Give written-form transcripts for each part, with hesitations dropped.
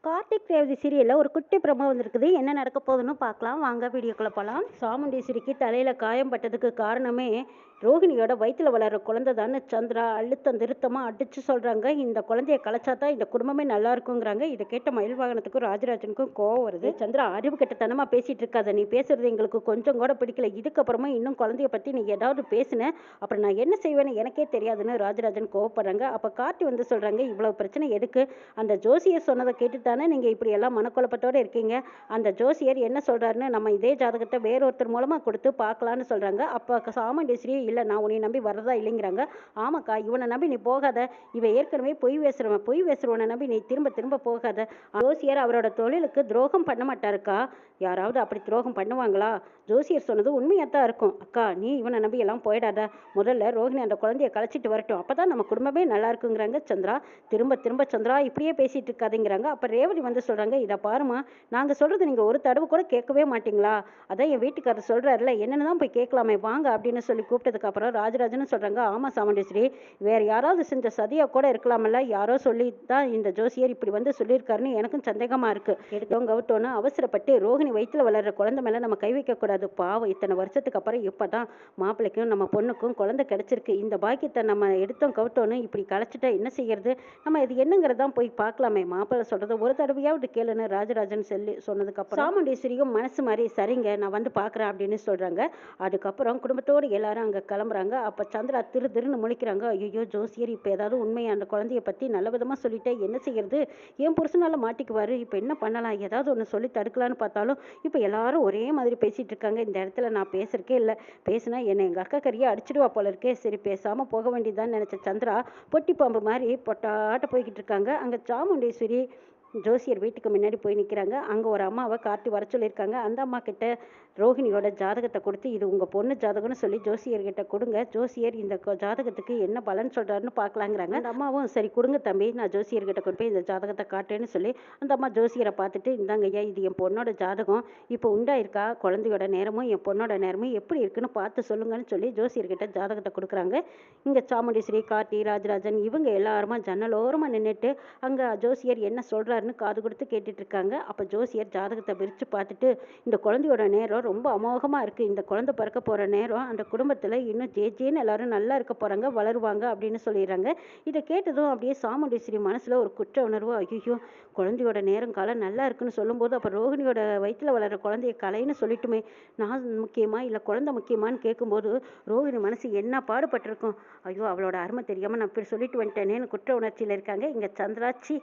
கார்த்திக் ரேவதி சீரியல்ல ஒரு குட்டி ப்ரோமோ வந்திருக்குது. என்ன நடக்க போகுதுன்னு பார்க்கலாம். வாங்க வீடியோக்குள்ள போலாம். சாமுண்டீஸ்வரிக்கு தலையில காயம் பட்டதுக்கு காரணமே ரோகிணியோட வயித்துல வளர்ற குழந்தை தான்னு சந்திரா அழுத்தம் திருத்தமா அடிச்சு சொல்றாங்க. இந்த குழந்தைய கலைச்சாதான் இந்த குடும்பமே நல்லா இருக்குங்கிறாங்க. இதை கேட்ட மயில்வாகனத்துக்கும் ராஜராஜனுக்கும் கோவம் வருது. சந்திரா, அறிவு கெட்டத்தனமா பேசிட்டு இருக்காத. நீ பேசுறது எங்களுக்கு கொஞ்சம் கூட பிடிக்கல. இதுக்கப்புறமா இன்னும் குழந்தைய பத்தி நீ ஏதாவது பேசுன அப்புறம் நான் என்ன செய்வேன்னு எனக்கே தெரியாதுன்னு ராஜராஜன் கோவப்படுறாங்க. அப்ப கார்த்தி வந்து சொல்றாங்க, இவ்வளவு பிரச்சனை எதுக்கு? அந்த ஜோசியர் சொன்னதை கேட்டுத்தானே நீங்க இப்படி எல்லாம் மனக்குழப்பத்தோட இருக்கீங்க. அந்த ஜோசியர் என்ன சொல்றாருன்னு நம்ம இதே ஜாதகத்தை வேறொருத்தர் மூலமா கொடுத்து பார்க்கலான்னு சொல்றாங்க. அப்ப சாமுண்டீஸ்வரி, இல்ல நான் உன்னை நம்பி வர்றதா இல்லைங்கிறாங்க. ஆமாக்கா, இவனை நம்பி நீ போகாத. இவன் ஏற்கனவே பொய் பேசுறவனை நம்பி நீ திரும்ப திரும்ப போகாத. ஜோசியர் அவரோட தொழிலுக்கு துரோகம் பண்ண மாட்டாருக்கா. யாராவது அப்படி துரோகம் பண்ணுவாங்களா? ஜோசியர் சொன்னது உண்மையாத்தான் இருக்கும். அக்கா, நீ இவனை நம்பி எல்லாம் போயிடாத. முதல்ல ரோஹிணி அந்த குழந்தைய கலைச்சிட்டு வரட்டும், அப்பதான் நம்ம குடும்பமே நல்லா இருக்குங்கிறாங்க சந்திரா. திரும்ப திரும்ப சந்திரா இப்படியே பேசிட்டு இருக்காதுங்கிறாங்க. அப்ப ரேவதி வந்து சொல்றாங்க, இதை பாருமா, நாங்க சொல்றது நீங்க ஒரு தடவை கூட கேட்கவே மாட்டீங்களா? அதான் என் வீட்டுக்காரர் சொல்றாருல, என்னன்னு தான் போய் கேட்கலாமே, வாங்க அப்படின்னு சொல்லி கூப்பிட்டதுக்கு அப்புறம் ராஜராஜன் சொல்றாங்க, ஆமா சாமுண்டீஸ்வரி, வேற யாராவது செஞ்ச சதியா கூட இருக்கலாமல்ல. யாரோ சொல்லி தான் இந்த ஜோசியர் இப்படி வந்து சொல்லியிருக்காருன்னு எனக்கும் சந்தேகமா இருக்கு. எடுத்தோம் கவுட்டோன்னு அவசரப்பட்டு ரோஹிணி வயிற்றுல வளர்ற குழந்தை மேல நம்ம கை வைக்க கூடாது. பாவம், இத்தனை வருஷத்துக்கு அப்புறம் இப்பதான் மாப்பிள்ளைக்கும் நம்ம பொண்ணுக்கும் குழந்தை கிடைச்சிருக்கு. இந்த பாக்கியத்தை நம்ம எடுத்தோம் கவுட்டோன்னு இப்படி கலைச்சிட்டா என்ன செய்யறது? நம்ம இது என்னங்கிறதான் போய் பார்க்கலாமே. மாப்பிள்ளை சொல்றத ஒரு தடவையாவது கேளுன்னு ராஜராஜன் சொன்னதுக்கு அப்புறம் சாமுண்டீஸ்வரியும் மனசு மாதிரி சரிங்க, நான் வந்து பாக்குறேன் அப்படின்னு சொல்றாங்க. அதுக்கப்புறம் குடும்பத்தோடு எல்லாரும் அங்க கிளம்புறாங்க. அப்ப சந்திரா திருன்னு முழிக்கிறாங்க. ஐயோ, ஜோசியர் இப்ப ஏதாவது உண்மையை அந்த குழந்தைய பத்தி நல்ல விதமா சொல்லிட்டே என்ன செய்யறது? என் புருஷனால மாட்டிக்குவாரு. இப்ப என்ன பண்ணலாம்? ஏதாவது ஒண்ணு சொல்லி தடுக்கலான்னு பார்த்தாலும் இப்ப எல்லாரும் ஒரே மாதிரி பேசிட்டு இருக்காங்க. இந்த இடத்துல நான் பேசுறக்கே இல்லை. பேசினா என்னை எங்க அக்கா கறியை அடிச்சிடுவா போல இருக்கே. சரி, பேசாம போக வேண்டியதான்னு நினைச்ச சந்திரா பொட்டி பாம்பு மாதிரி பொட்டாட்ட போய்கிட்டு இருக்காங்க. அங்க சாமுண்டீஸ்வரி ஜோசியர் வீட்டுக்கு முன்னாடி போய் நிற்கிறாங்க. அங்கே ஒரு அம்மாவை காட்டி வர சொல்லியிருக்காங்க. அந்த அம்மா கிட்ட ரோஹிணியோட ஜாதகத்தை கொடுத்து, இது உங்கள் பொண்ணு ஜாதகம்னு சொல்லி ஜோசியர்கிட்ட கொடுங்க. ஜோசியர் இந்த ஜாதகத்துக்கு என்ன பலன் சொல்கிறாருன்னு பார்க்கலாங்கிறாங்க. அந்த அம்மாவும் சரி கொடுங்க தம்பி, நான் ஜோசியர்கிட்ட கொண்டு போய் இந்த ஜாதகத்தை காட்டேன்னு சொல்லி அந்த அம்மா ஜோசியரை பார்த்துட்டு, இந்தாங்க ஐயா, இது என் பொண்ணோட ஜாதகம். இப்போ உண்டாயிருக்கா குழந்தையோட நேரமும் என் பொண்ணோட நேரமும் எப்படி இருக்குன்னு பார்த்து சொல்லுங்கன்னு சொல்லி ஜோசியர்கிட்ட ஜாதகத்தை கொடுக்குறாங்க. இங்கே சாமுண்டீஸ்வரி, கார்த்தி, ராஜராஜன் இவங்க எல்லாருமா ஜன்னலோரமாக நின்றுட்டு அங்கே ஜோசியர் என்ன சொல்கிறார் காது கொடுத்து கேட்டுட்டு இருக்காங்க. அப்ப ஜோசியர் ஜாதகத்தை விரிச்சு பார்த்துட்டு, இந்த குழந்தையோட நேரம் ரொம்ப அமோகமா இருக்கு. இந்த குழந்தை பிறக்க போற நேரம் அந்த குடும்பத்துல இன்னும் ஜேன்னு எல்லாரும் நல்லா இருக்க போறாங்க, வளருவாங்க அப்படின்னு சொல்லிடுறாங்க. இதை கேட்டதும் அப்படியே சாமுண்டீஸ்வரி மனசுல ஒரு குற்ற உணர்வு. ஐயோ, குழந்தையோட நேரம் காலம் நல்லா இருக்குன்னு சொல்லும்போது அப்ப ரோஹிணியோட வயிற்றுல வளர்ற குழந்தைய கலைன்னு சொல்லிட்டுமே, நான் முக்கியமா இல்ல குழந்தை முக்கியமான்னு கேட்கும்போது ரோஹிணி மனசு என்ன பாடுபட்டிருக்கும். ஐயோ, அவளோட அருமை தெரியாம நான் இப்படி சொல்லிட்டு வந்துட்டேனேன்னு குற்ற உணர்ச்சியில இருக்காங்க. இங்க சந்திராச்சி,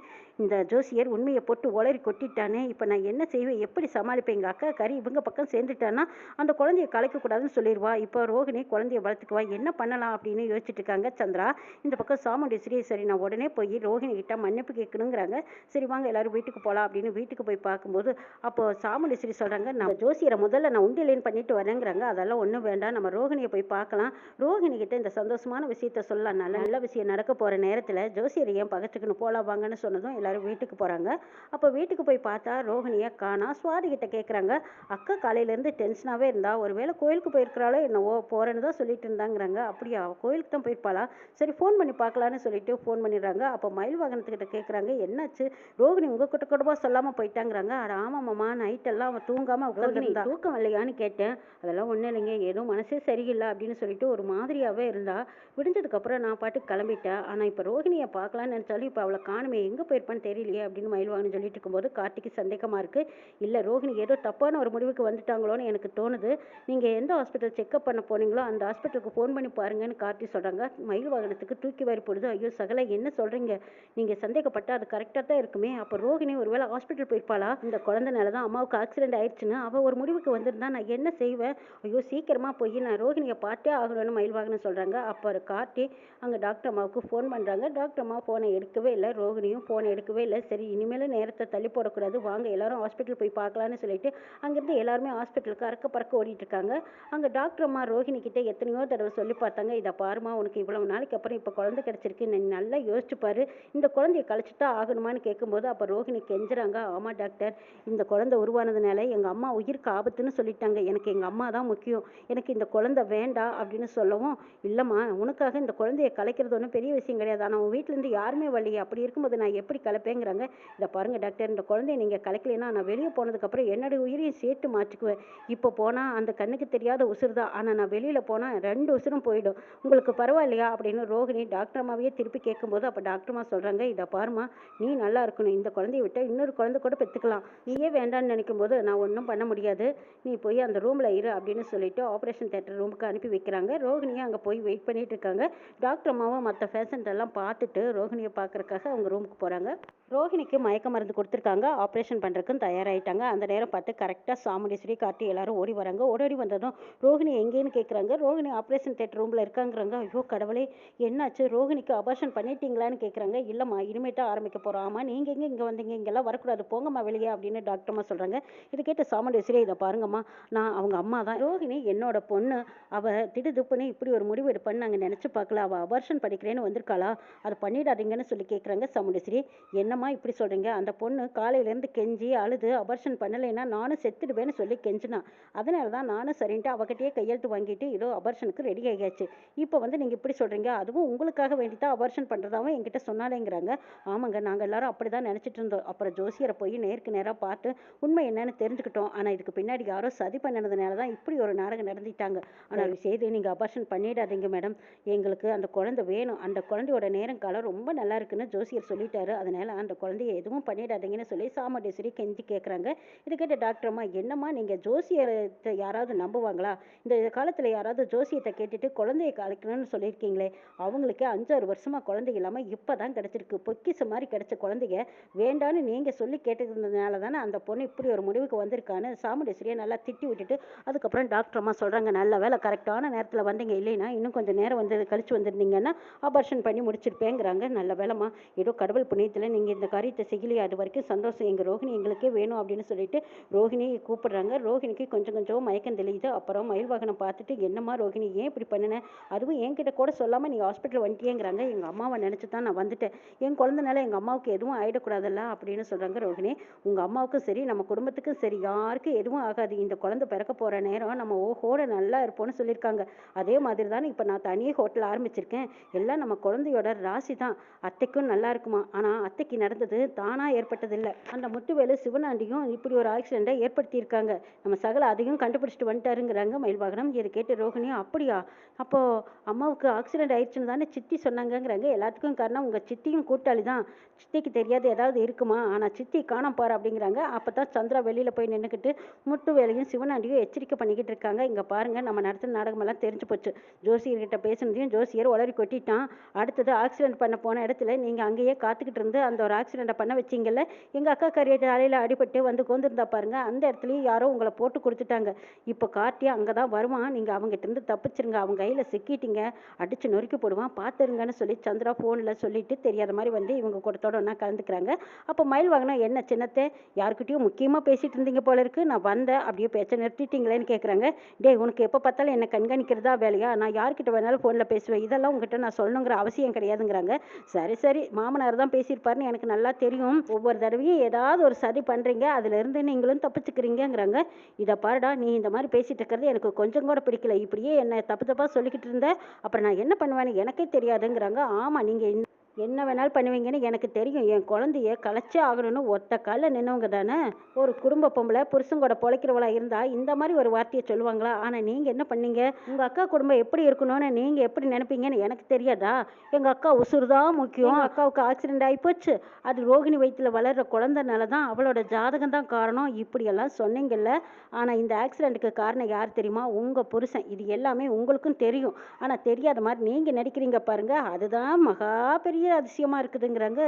இந்த ஜோசியர் உண்மையை போட்டு உளறி கொட்டிட்டானே, இப்போ நான் என்ன செய்வேன்? எப்படி சமாளிப்பேன்? எங்கள் அக்கா கறி இவங்க பக்கம் சேர்ந்துட்டான்னா அந்த குழந்தைய கலைக்கக்கூடாதுன்னு சொல்லிடுவா. இப்போ ரோகிணி குழந்தைய வளர்த்துக்குவா. என்ன பண்ணலாம் அப்படின்னு யோசிச்சுட்டு இருக்காங்க சந்திரா. இந்த பக்கம் சாமுண்டீஸ்வரி, சரி நான் உடனே போய் ரோஹிணி கிட்ட மன்னிப்பு கேட்கணுங்கிறாங்க. சரி வாங்க எல்லாரும் வீட்டுக்கு போகலாம் அப்படின்னு வீட்டுக்கு போய் பார்க்கும்போது அப்போ சாமுண்டீஸ்வரி சொல்கிறாங்க, நான் ஜோசியரை முதல்ல நான் உண்டியலேன் பண்ணிட்டு வரேங்கிறாங்க. அதெல்லாம் ஒன்றும் வேண்டாம், நம்ம ரோஹிணியை போய் பார்க்கலாம். ரோஹிணி கிட்ட இந்த சந்தோஷமான விஷயத்த சொல்லலாம். நல்ல விஷயம் நடக்க போகிற நேரத்தில் ஜோசியரை ஏன் பகச்சுக்கணும், போகலாம் வாங்கன்னு சொன்னதும் எல்லாரும் வீட்டுக்கு போகிறாங்க. அப்போ வீட்டுக்கு போய் பார்த்தா ரோஹிணியை காணா. சுவாதி கிட்ட கேட்குறாங்க, அக்கா காலையிலேருந்து டென்ஷனாகவே இருந்தா, ஒருவேளை கோயிலுக்கு போயிருக்கிறாளோ என்னவோ, போகிறேன்னு தான் சொல்லிட்டு இருந்தாங்கிறாங்க. அப்படியா, கோயிலுக்கு தான் போயிருப்பாளா? சரி ஃபோன் பண்ணி பார்க்கலான்னு சொல்லிட்டு ஃபோன் பண்ணிடுறாங்க. அப்போ மயில் வாகனத்துக்கிட்ட கேட்குறாங்க, என்னாச்சு ரோஹிணி உங்ககிட்ட கூடவா சொல்லாமல் போயிட்டாங்கிறாங்க. அட ஆமாம்மா, நைட்டெல்லாம் அவன் தூங்காமல் உட்காந்துருந்தா. தூக்கம் இல்லையான்னு கேட்டேன். அதெல்லாம் ஒன்றும் இல்லைங்க, ஏதோ மனசே சரியில்லை அப்படின்னு சொல்லிட்டு ஒரு மாதிரியாகவே இருந்தா. விடிஞ்சதுக்கப்புறம் நான் பாட்டுக்கு கிளம்பிட்டேன். ஆனால் இப்போ ரோஹிணியை பார்க்கலான்னு நினச்சாலும் இப்போ அவளை காணுமே, எங்கே போயிருப்பான்னு தெரியலையே அப்படின்னு மயில்வாகனன் சொல்லிட்டு இருக்கும்போது கார்த்திக்கு சந்தேகமாக இருக்குது. இல்லை, ரோஹிணி ஏதோ தப்பான ஒரு முடிவுக்கு வந்துட்டாங்களோன்னு எனக்கு தோணுது. நீங்கள் எந்த ஹாஸ்பிட்டல் செக்அப் பண்ண போனீங்களோ அந்த ஹாஸ்பிட்டலுக்கு ஃபோன் பண்ணி பாருங்கன்னு கார்த்தி சொல்கிறாங்க. மயில் வாகனத்துக்கு தூக்கி வாரி போடுது. ஐயோ சகல, என்ன சொல்கிறீங்க? நீங்கள் சந்தேகப்பட்டால் அது கரெக்டாக தான் இருக்குமே. அப்போ ரோஹிணி ஒருவேளை ஹாஸ்பிட்டல் போயிருப்பாளா? இந்த குழந்தைனால தான் அம்மாவுக்கு ஆக்சிடென்ட் ஆயிடுச்சுன்னு அவள் ஒரு முடிவுக்கு வந்திருந்தா நான் என்ன செய்வேன்? ஐயோ சீக்கிரமாக போய் நான் ரோஹிணியை பார்த்தே ஆகணும்னு மயில் வாகனம் சொல்கிறாங்க. அப்போ கார்த்தி அங்கே டாக்டர் அம்மாவுக்கு ஃபோன் பண்ணுறாங்க. டாக்டர் அம்மா ஃபோனை எடுக்கவே இல்லை, ரோஹிணியும் ஃபோனை எடுக்கவே இல்லை. சரி இனிமேல் நேரத்தை தள்ளி போடக்கூடாது, வாங்க எல்லாரும் ஹாஸ்பிட்டல் போய் பார்க்கலான்னு சொல்லிட்டு அங்கேருந்து எல்லாருமே ஹாஸ்பிட்டலுக்கு அறக்க பறக்க ஓடிட்டு இருக்காங்க. அங்கே டாக்டர் அம்மா ரோஹிணி கிட்ட எத்தனையோ தடவை சொல்லி பார்த்தாங்க, இதை பாருமா, உனக்கு இவ்வளவு நாளைக்கு அப்புறம் இப்போ குழந்தை கிடச்சிருக்கு, நீ நல்லா யோசிச்சு பாரு, இந்த குழந்தைய கழிச்சுட்டா ஆகணுமான்னு கேட்கும்போது அப்போ ரோஹிணி கெஞ்சுறாங்க, ஆமாம் டாக்டர், இந்த குழந்தை உருவானதுனால எங்கள் அம்மா உயிருக்கு ஆபத்துன்னு சொல்லிட்டாங்க, எனக்கு எங்கள் அம்மா தான் முக்கியம், எனக்கு இந்த குழந்தை வேண்டாம் அப்படின்னு சொல்லவும், இல்லைம்மா உனக்காக இந்த குழந்தைய கலைக்கிறது ஒன்றும் பெரிய விஷயம் கிடையாது, ஆனால் உன் வீட்டிலேருந்து யாருமே வரலையே, அப்படி இருக்கும்போது நான் எப்படி கலைப்பேங்கிறாங்க. இதை பாருங்கள் டாக்டர், இந்த குழந்தைய நீங்கள் கலைக்கலைன்னா நான் வெளியே போனதுக்கப்புறம் என்னுடைய உயிரையும் சேர்த்து மாற்றிக்குவேன். இப்போ போனால் அந்த கண்ணுக்கு தெரியாத உசுறு தான், ஆனால் நான் வெளியில் போனால் 2 உசுரும் போயிடும். உங்களுக்கு பரவாயில்லையா அப்படின்னு ரோகிணி டாக்டர் அம்மாவையே திருப்பி கேட்கும்போது அப்போ டாக்டர் அம்மா சொல்கிறாங்க, இதை பாருமா, நீ நல்லா இருக்கணும், இந்த குழந்தைய விட்டால் இன்னொரு குழந்தை கூட பெற்றுக்கலாம். நீயே வேண்டான்னு நினைக்கும் போது நான் ஒன்றும் பண்ண முடியாது, நீ போய் அந்த ரூமில் இரு அப்படின்னு சொல்லிட்டு ஆப்ரேஷன் தேட்டர் ரூமுக்கு அனுப்பி வைக்கிறாங்க. ரோகிணியை அங்கே போய் வெயிட் பண்ணிட்டு இருக்காங்க. டாக்டர் அம்மாவும் மற்ற பேஷண்ட் எல்லாம் பார்த்துட்டு ரோகிணியை பார்க்கறக்காக அவங்க ரூமுக்கு போகிறாங்க. ரோஹிணிக்கு மயக்க மருந்து கொடுத்துருக்காங்க, ஆப்ரேஷன் பண்ணுறதுக்கும் தயாராகிட்டாங்க. அந்த நேரம் பார்த்து கரெக்டாக சாமுண்டீஸ்வரி காட்டி எல்லாரும் ஓடி வராங்க. ஓடி வந்ததும் ரோஹிணி எங்கேன்னு கேட்குறாங்க. ரோஹிணி ஆப்ரேஷன் தேட்டர் ரூமில் இருக்காங்கிறாங்க. ஐயோ கடவுளே, என்னாச்சு, ரோஹிணிக்கு அபார்ஷன் பண்ணிட்டீங்களான்னு கேட்குறாங்க. இல்லைம்மா, இனிமேல் தான் ஆரம்பிக்க போகிறோம். ஆமாம், நீங்கள் எங்கே இங்கே வந்தீங்க, இங்கெல்லாம் வரக்கூடாது, போங்கம்மா வெளியே அப்படின்னு டாக்டர்மா சொல்கிறாங்க. இது கேட்ட சாமுண்டீஸ்வரி, இதை பாருங்கம்மா, நான் அவங்க அம்மா தான், ரோஹிணி என்னோட பொண்ணு, அவள் திடுதுப்புன்னு இப்படி ஒரு முடிவு எடுப்பான்னு நாங்கள் நினச்சி பார்க்கல, அவள் அபார்ஷன் படிக்கிறேன்னு வந்திருக்காளா, அதை பண்ணிடாதீங்கன்னு சொல்லி கேட்குறாங்க. சாமுண்டீஸ்வரி, என்னம்மா இப்படி சொல்கிறீங்க, அந்த பொண்ணு காலையிலேருந்து கெஞ்சி அழுது அபார்ஷன் பண்ணலைன்னா நானும் செத்துடுவேன்னு சொல்லி கெஞ்சினா, அதனால தான் நானும் சரின்ட்டு அவகிட்டயே கையெழுத்து வாங்கிட்டு இதோ அபார்ஷனுக்கு ரெடி ஆகியாச்சு. இப்போ வந்து நீங்கள் இப்படி சொல்கிறீங்க, அதுவும் உங்களுக்காக வேண்டி தான் அபார்ஷன் பண்ணுறதாவும் என்கிட்ட சொன்னாலேங்கிறாங்க. ஆமாங்க, நாங்கள் எல்லாரும் அப்படி தான் நினச்சிட்டு இருந்தோம். அப்புறம் ஜோசியரை போய் நேருக்கு நேராக பார்த்து உண்மை என்னன்னு தெரிஞ்சுக்கிட்டோம். ஆனால் இதுக்கு பின்னாடி யாரோ சதி பண்ணினதுனால தான் இப்படி ஒரு நாடகம் நடந்துட்டாங்க. ஆனால் செய்து நீங்கள் அபார்ஷன் பண்ணிடாதீங்க மேடம், எங்களுக்கு அந்த குழந்தை வேணும், அந்த குழந்தையோட நேரம் காலம் ரொம்ப நல்லா இருக்குன்னு ஜோசியர் சொல்லிட்டாரு, அதனால அந்த குழந்தைய எதுவும் பண்ணிடாதீங்கன்னு சொல்லி சாமுண்டீஸ்வரி கெஞ்சி கேட்குறாங்க. இது கேட்ட டாக்டர் அம்மா, என்னம்மா நீங்கள் ஜோசியத்தை யாராவது நம்புவாங்களா, இந்த காலத்தில் யாராவது ஜோசியத்தை கேட்டுட்டு குழந்தைய கலைக்கணும்னு சொல்லியிருக்கீங்களே, அவங்களுக்கு 5-6 வருஷமாக குழந்தை இல்லாமல் இப்போ தான் கிடச்சிருக்கு, பொக்கிச மாதிரி கிடைச்ச குழந்தைய வேண்டான்னு நீங்கள் சொல்லி கேட்டுக்கிறதுனால தானே அந்த பொண்ணு இப்படி ஒரு முடிவுக்கு வந்திருக்கான்னு சாமுண்டீஸ்வரியை நல்லா திட்டி விட்டுட்டு அதுக்கப்புறம் டாக்டர் அம்மா சொல்கிறாங்க, நல்ல வேலை கரெக்டான நேரத்தில் வந்தீங்க, இல்லைன்னா இன்னும் கொஞ்சம் நேரம் வந்து கழிச்சு வந்திருந்தீங்கன்னா ஆபரேஷன் பண்ணி முடிச்சிருப்பேங்கிறாங்க. நல்ல வேலைம்மா, ஏதோ கடவுள் புண்ணியத்தில் நீங்கள் இந்த காரியத்தை செய்யலையே, அது வரைக்கும் சந்தோஷம், எங்கள் ரோஹிணி எங்களுக்கே வேணும் அப்படின்னு சொல்லிட்டு ரோஹிணியை கூப்பிடுறாங்க. ரோஹிணிக்கு கொஞ்சம் கொஞ்சம் மயக்கம் தெளியுது. அப்புறம் மயில் வாகனம் பார்த்துட்டு, என்னம்மா ரோஹிணி, ஏன் இப்படி பண்ணினேன், அதுவும் என்கிட்ட கூட சொல்லாமல் நீ ஹாஸ்பிட்டல் வந்துட்டியேங்கிறாங்க. எங்கள் அம்மாவை நினச்சி தான் நான் வந்துட்டேன், என் குழந்தைனால எங்கள் அம்மாவுக்கு எதுவும் ஆகிடக்கூடாதுல்ல அப்படின்னு சொல்கிறாங்க. ரோஹிணி, உங்கள் அம்மாவுக்கும் சரி நம்ம குடும்பத்துக்கும் சரி யாருக்கும் எதுவும் ஆகாது, இந்த குழந்தை பிறக்க போகிற நேரம் நம்ம ஓஹோட நல்லா இருப்போம்னு சொல்லியிருக்காங்க. அதே மாதிரி தானே இப்போ நான் தனியே ஹோட்டல் ஆரம்பிச்சிருக்கேன், எல்லாம் நம்ம குழந்தையோட ராசி தான், அத்தைக்கும் நல்லா இருக்குமா, ஆனால் அத்தைக்கு நடந்தது தானாக ஏற்பட்டதில்லை, அந்த முத்துவேலு சிவனாண்டியும் இப்படி ஒரு ஆக்சிடெண்ட்டை ஏற்படுத்தியிருக்காங்க, நம்ம சகல அதையும் கண்டுபிடிச்சிட்டு வந்துட்டாருங்கிறாங்க மயில்வாகனம். இதை கேட்டு ரோஹிணி, அப்படியா, அப்போது அம்மாவுக்கு ஆக்சிடெண்ட் ஆயிடுச்சுன்னு தானே சித்தி சொன்னாங்கங்கிறாங்க. எல்லாத்துக்கும் காரணம் உங்கள் சித்தியும் கூட்டாளி தான், சித்திக்கு தெரியாது ஏதாவது இருக்குமா, ஆனால் சித்தி காணாம பாரு அப்படிங்கிறாங்க. அப்போ தான் சந்திரா வெளியில் போய் நின்றுக்கிட்டு முத்துவேலையும் சிவனாண்டியும் எச்சரிக்கை பண்ணிக்கிட்டு இருக்காங்க. இங்கே பாருங்கள், நம்ம நடத்தின நாடகமெல்லாம் தெரிஞ்சு போச்சு, ஜோசியர்கிட்ட பேசுனதையும் ஜோசியர் உளறி கொட்டிட்டான், அடுத்தது ஆக்சிடென்ட் பண்ண போன இடத்துல நீங்கள் அங்கேயே காத்துக்கிட்டு இருந்து அந்த ஒரு ஆக்சிடெண்ட்டை பண்ண வச்சிங்கல்ல, எங்கள் அக்கா கரையை தலையில் அடிபட்டு வந்து கொந்திருந்தா பாருங்க, அந்த இடத்துலையும் யாரோ உங்களை போட்டு கொடுத்துட்டாங்க, இப்போ கார்த்தியா அங்கே தான் வருவான், நீங்கள் அவங்ககிட்ட இருந்து தப்பிச்சிருங்க, அவங்க கையில் சிக்கிட்டீங்க, அடித்து நொறுக்கி போடுவான், பார்த்துருங்கன்னு சொல்லி சந்திரா ஃபோனில் சொல்லிட்டு தெரியாத மாதிரி வந்து இவங்க கூட்டத்தோட ஒன்றா கலந்துக்கிறாங்க. அப்போ மயில் வாகனம், என்ன சின்னத்தை, யாருக்கிட்டையும் முக்கியமாக பேசிகிட்டு இருந்தீங்க போல இருக்கு, நான் வந்தேன் அப்படியே பேச்ச நிறுத்திட்டீங்களேன்னு கேட்குறாங்க. டே, உனக்கு எப்போ பார்த்தாலும் என்னை கண்காணிக்கிறதா வேலையா, நான் யார்கிட்ட வேணாலும் ஃபோனில் பேசுவேன், இதெல்லாம் உங்ககிட்ட நான் சொல்லணுங்கிற அவசியம் கிடையாதுங்கிறாங்க. சரி சரி, மாமனார் தான் பேசியிருப்பாருன்னு எனக்கு நல்லா தெரியும், ஒவ்வொரு தடவையும் ஏதாவது ஒரு சதி பண்ணுறீங்க, அதுலேருந்து நீங்களும் தப்பிச்சுக்கிறீங்கிறாங்க. இதை பாருடா, நீ இந்த மாதிரி பேசிகிட்டு இருக்கிறது எனக்கு கொஞ்சம் கூட பிடிக்கல, இப்படியே என்னை தப்பு தப்பாக சொல்லிக்கிட்டு இருந்த அப்புறம் நான் என்ன பண்ணுவேன்னு எனக்கே தெரியாதுங்கிறாங்க. ஆமாம், நீங்கள் என்ன வேணாலும் பண்ணுவீங்கன்னு எனக்கு தெரியும், என் குழந்தைய கலைச்சே ஆகணும்னு ஒத்த காலில் நின்னவங்க தானே, ஒரு குடும்ப பொம்பளை புருஷன் கூட பொழைக்கிறவளா இருந்தால் இந்த மாதிரி ஒரு வார்த்தையை சொல்லுவாங்களா, ஆனால் நீங்கள் என்ன பண்ணீங்க, உங்கள் அக்கா குடும்பம் எப்படி இருக்கணும்னு நீங்கள் எப்படி நினைப்பீங்கன்னு எனக்கு தெரியாதா, எங்கள் அக்கா உசுறு தான் முக்கியம், அக்காவுக்கு ஆக்சிடென்ட் ஆகிப்போச்சு, அது ரோகிணி வயிற்றில் வளர்கிற குழந்தைனால தான், அவளோட ஜாதகம் தான் காரணம், இப்படியெல்லாம் சொன்னீங்கல்ல, ஆனால் இந்த ஆக்சிடெண்ட்டுக்கு காரணம் யார் தெரியுமா, உங்கள் புருஷன், இது எல்லாமே உங்களுக்கும் தெரியும், ஆனால் தெரியாத மாதிரி நீங்கள் நடிக்கிறீங்க பாருங்க, அதுதான் மகா பெரிய அதிசயமா இருக்குதுங்கிறாங்க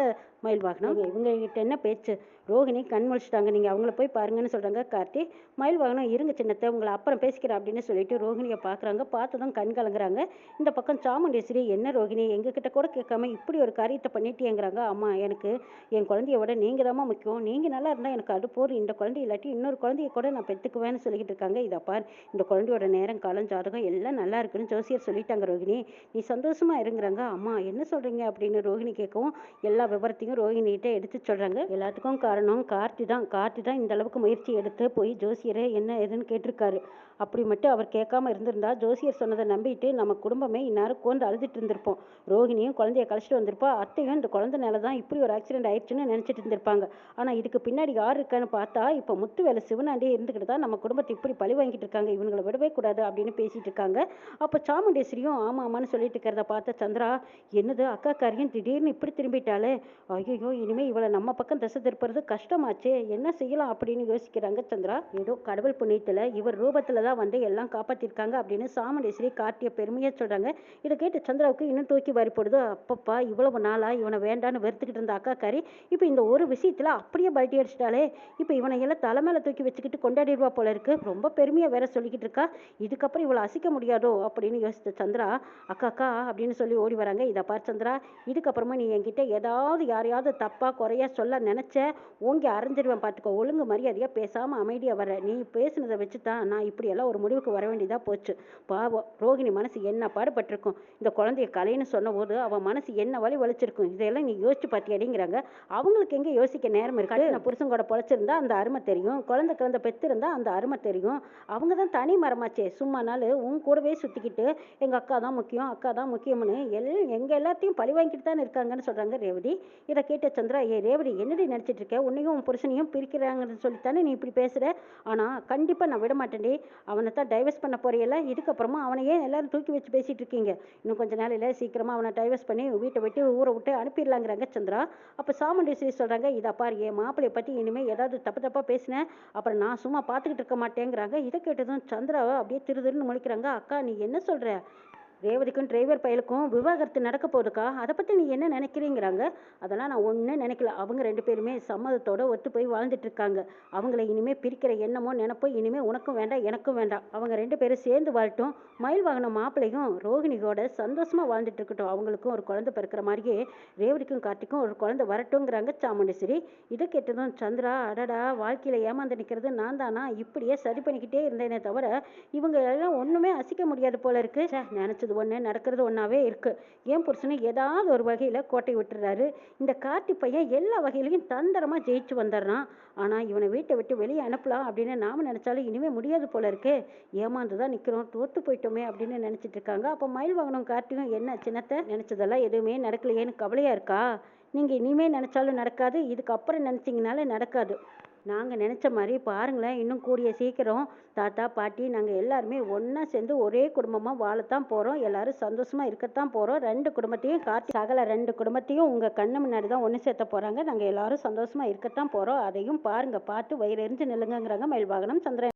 மயில் வாகனம். இவங்க கிட்ட என்ன பேச்சு, ரோஹிணி கண் முழிச்சிட்டாங்க, நீங்கள் அவங்கள போய் பாருங்கன்னு சொல்கிறாங்க கார்த்தி. மயில் வாகனம், இருங்க சின்னத்தை, உங்களை அப்புறம் பேசிக்கிறேன் அப்படின்னு சொல்லிட்டு ரோஹிணியை பார்க்குறாங்க. பார்த்ததும் கண் கலங்குறாங்க. இந்த பக்கம் சாமுண்டீஸ்வரி, என்ன ரோஹிணி, எங்ககிட்ட கூட கேட்காம இப்படி ஒரு காரியத்தை பண்ணிட்டேங்கிறாங்க. அம்மா, எனக்கு என் குழந்தைய விட நீங்கள் தாம்மா முக்கியம், நீங்கள் நல்லா இருந்தால் எனக்கு அது போதும், இந்த குழந்தை இல்லாட்டி இன்னொரு குழந்தைய கூட நான் பெற்றுக்குவேன்னு சொல்லிக்கிட்டு இருக்காங்க. இதை பார், இந்த குழந்தையோட நேரம் காலம் ஜாதகம் எல்லாம் நல்லா இருக்குன்னு ஜோசியர் சொல்லிட்டாங்க ரோஹிணி, நீ சந்தோஷமா இருங்கிறாங்க. அம்மா என்ன சொல்கிறீங்க அப்படின்னு ரோஹிணி கேட்கவும் எல்லா விவரத்தையும் ரோஹிணிகிட்ட எடுத்து சொல்கிறாங்க. எல்லாத்துக்கும் காரணம் கார்த்தி தான் இந்த அளவுக்கு முயற்சி எடுத்து போய் ஜோசியரை என்ன ஏதுன்னு கேட்டிருக்காரு. அப்படி மட்டும் அவர் கேட்காம இருந்திருந்தா ஜோசியர் சொன்னதை நம்பிட்டு நம்ம குடும்பமே இந்நேரம் கோந்து அழுதுட்டு இருந்திருப்போம். ரோஹிணியும் குழந்தைய கழிச்சிட்டு வந்திருப்பா. அத்தையும் இந்த குழந்தைனால தான் இப்படி ஒரு ஆக்சிடென்ட் ஆயிடுச்சுன்னு நினச்சிட்டு இருந்திருப்பாங்க. ஆனால் இதுக்கு பின்னாடி யார் இருக்கான்னு பார்த்தா இப்போ முத்துவேலு சிவனாண்டியே இருந்துக்கிட்டு தான் நம்ம குடும்பத்தை இப்படி பழி வாங்கிட்டு இருக்காங்க. இவங்களை விடவே கூடாது அப்படின்னு பேசிட்டு இருக்காங்க. அப்போ சாமுண்டேஸ்வரியும் ஆமான்னு சொல்லிட்டு இருக்கிறத பார்த்த சந்திரா, என்னது அக்காக்காரியும் திடீர்னு இப்படி திரும்பிட்டாலே, ஐயோ இனிமே இவளை நம்ம பக்கம் திசை திருப்புறது கஷ்டமாச்சே, என்ன செய்யலாம் அப்படின்னு யோசிக்கிறாங்க சந்திரா. ஏதோ கடவுள் புண்ணியத்தில் இவர் ரூபத்தில் தான் வந்து எல்லாம் காப்பாற்றிருக்காங்க அப்படின்னு சாமுண்டேஸ்வரி காட்டிய பெருமையாக சொல்கிறாங்க. இதை கேட்டு சந்திராவுக்கு இன்னும் தூக்கி வாரி போடுது. அப்பப்பா இவ்வளவு நாளா இவனை வேண்டான்னு வெறுத்துக்கிட்டு இருந்த அக்காக்காரி இப்போ இந்த ஒரு விஷயத்தில் அப்படியே பல்ட்டி அடிச்சிட்டாலே, இப்போ இவனை எல்லாம் தலைமையில தூக்கி வச்சுக்கிட்டு கொண்டாடிடுவா போல இருக்கு. ரொம்ப பெருமையாக வேற சொல்லிக்கிட்டு இருக்கா. இதுக்கப்புறம் இவளை அசிக்க முடியாதோ அப்படின்னு யோசித்த சந்திரா, அக்கா அப்படின்னு சொல்லி ஓடி வராங்க. இதை பார் சந்திரா, இதுக்கப்புறமா நீ என்கிட்ட ஏதாவது யாரையாவது தப்பா குறையா சொல்ல நினைச்ச ஓங்கி அரைஞ்சிடுவேன் பார்த்துக்கோ. ஒழுங்கு மரியாதையாக பேசாமல் அமைதியாக வர. நீ பேசுனதை வச்சு தான் நான் இப்படியெல்லாம் ஒரு முடிவுக்கு வர வேண்டியதாக போச்சு. பாவம் ரோகிணி மனசு என்ன பாடுபட்டிருக்கும். இந்த குழந்தைய கலைன்னு சொன்ன போது அவன் மனசு என்ன வலி வலிச்சிருக்கும். இதெல்லாம் நீ யோசிச்சு பார்த்தியடிங்கிறாங்க. அவங்களுக்கு எங்கே யோசிக்க நேரம் இருக்கு. நான் புருஷன் கூட பொழைச்சிருந்தா அந்த அருமை தெரியும். குழந்தை பெற்றிருந்தா அந்த அருமை தெரியும். அவங்க தான் தனி மரமாச்சே. சும்மா நாள் உன் கூடவே சுற்றிக்கிட்டு எங்கள் அக்கா தான் முக்கியம்னு எல்லாத்தையும் பழி வாங்கிட்டு தான் இருக்காங்கன்னு சொல்கிறாங்க ரேவதி. இதை கேட்ட சந்திரா, ரேவதி என்னடி நினச்சிட்டு இருக்க? உன்னையும் உன் புருஷனையும் பிரிக்கிறாங்கன்னு சொல்லித்தானே நீ இப்படி பேசுகிற? ஆனால் கண்டிப்பாக நான் விட மாட்டேன்டி. அவனை தான் டைவர்ஸ் பண்ண போறியல்ல, இதுக்கப்புறமா அவனையே எல்லாரும் தூக்கி வச்சு பேசிகிட்டு இருக்கீங்க. இன்னும் கொஞ்ச நாளில் சீக்கிரமாக அவனை டைவர்ஸ் பண்ணி வீட்டை விட்டு ஊரை விட்டு அனுப்பிடலாங்கிறாங்க சந்திரா. அப்போ சாமுண்டேஸ்வரி சொல்கிறாங்க, இதை பாரு, என் மாப்பிள்ளையை பற்றி இனிமேல் ஏதாவது தப்பாக பேசினேன் அப்புறம் நான் சும்மா பார்த்துக்கிட்டு இருக்க மாட்டேங்கிறாங்க. இதை கேட்டதும் சந்திராவை அப்படியே திருன்னு முழிக்கிறாங்க. அக்கா நீ என்ன சொல்கிற? ரேவதிக்கும் டிரைவர் பயலுக்கும் விவாகரத்து நடக்க போகுதுக்கா, அதை பற்றி நீ என்ன நினைக்கிறீங்கிறாங்க. அதெல்லாம் நான் ஒன்றும் நினைக்கல. அவங்க 2 பேருமே சம்மதத்தோடு ஒத்து போய் வாழ்ந்துட்டு இருக்காங்க. அவங்கள இனிமேல் பிரிக்கிற எண்ணமோ நினைப்போ இனிமேல் உனக்கும் வேண்டாம் எனக்கும் வேண்டாம். அவங்க 2 பேரும் சேர்ந்து வாழ்ட்டும். மயில் வாகனம் மாப்பிள்ளையும் ரோகிணியோட சந்தோஷமாக வாழ்ந்துட்டு இருக்கட்டும். அவங்களுக்கும் ஒரு குழந்தை பிறக்கிற மாதிரியே ரேவதிக்கும் கார்த்திக்கும் ஒரு குழந்தை வரட்டுங்கிறாங்க சாமுண்டேஸ்வரி. இதை கேட்டதும் சந்திரா, அடடா வாழ்க்கையில் ஏமாந்து நிற்கிறது நான் தானா? இப்படியே சரி பண்ணிக்கிட்டே இருந்தேனே தவிர இவங்க எல்லாம் ஒன்றுமே அசிக்க முடியாது போல இருக்கு. நினச்சது ஒன்று நடக்கிறது ஒன்றாவே இருக்கு. ஏன் புருஷனை ஏதாவது ஒரு வகையில் கோட்டை விட்டுறாரு. இந்த கார்த்தி பையன் எல்லா வகையிலையும் தந்திரமாக ஜெயிச்சு வந்துடுறான். ஆனால் இவனை வீட்டை விட்டு வெளியே அனுப்பலாம் அப்படின்னு நாம் நினச்சாலும் இனிமேல் முடியாது போல இருக்கு. ஏமாந்து தான் நிற்கிறோம், தோற்று போயிட்டோமே அப்படின்னு நினச்சிட்டு இருக்காங்க. அப்போ மயில் வாகனம் கார்த்தியும் என்ன சின்னத்தை நினச்சதெல்லாம் எதுவுமே நடக்கலையேன்னு கவலையாக இருக்கா? நீங்கள் இனிமேல் நினச்சாலும் நடக்காது, இதுக்கப்புறம் நினச்சிங்கனாலே நடக்காது. நாங்கள் நினச்ச மாதிரி பாருங்களேன், இன்னும் கூடிய சீக்கிரம் தாத்தா பாட்டி நாங்கள் எல்லாருமே ஒன்றா சேர்ந்து ஒரே குடும்பமாக வாழத்தான் போகிறோம். எல்லாரும் சந்தோஷமாக இருக்கத்தான் போகிறோம். 2 குடும்பத்தையும் சகல 2 குடும்பத்தையும் உங்கள் கண்ணு முன்னாடி தான் ஒன்று சேர்த்த போகிறாங்க. நாங்கள் எல்லாரும் சந்தோஷமாக இருக்கத்தான் போகிறோம். அதையும் பாருங்கள், பார்த்து வயிறு எரிஞ்சு நில்லுங்கிறாங்க மயில் வாகனம் சந்திரன்.